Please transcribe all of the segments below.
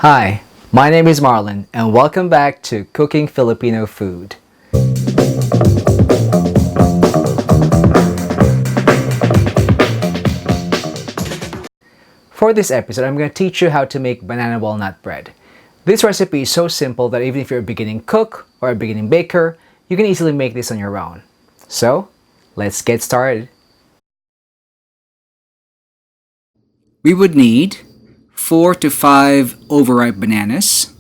Hi, my name is Marlon and welcome back to Cooking Filipino Food. For this episode, I'm going to teach you how to make banana walnut bread. This recipe is so simple that even if you're a beginning cook or a beginning baker, you can easily make this on your own. So, let's get started. We would need 4 to 5 overripe bananas,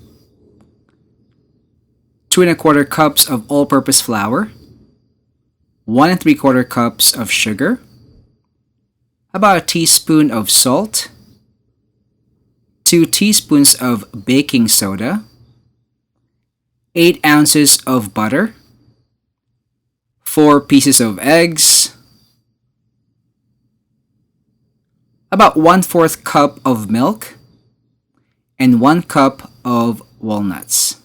2 1/4 cups of all-purpose flour, 1 3/4 cups of sugar, about a teaspoon of salt, 2 teaspoons of baking soda, 8 ounces of butter, 4 pieces of eggs, about 1/4 cup of milk, and 1 cup of walnuts.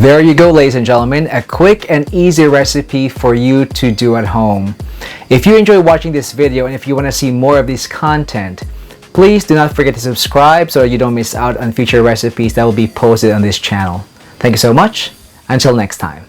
There you go, ladies and gentlemen, a quick and easy recipe for you to do at home. If you enjoy watching this video and if you want to see more of this content, please do not forget to subscribe so that you don't miss out on future recipes that will be posted on this channel. Thank you so much. Until next time.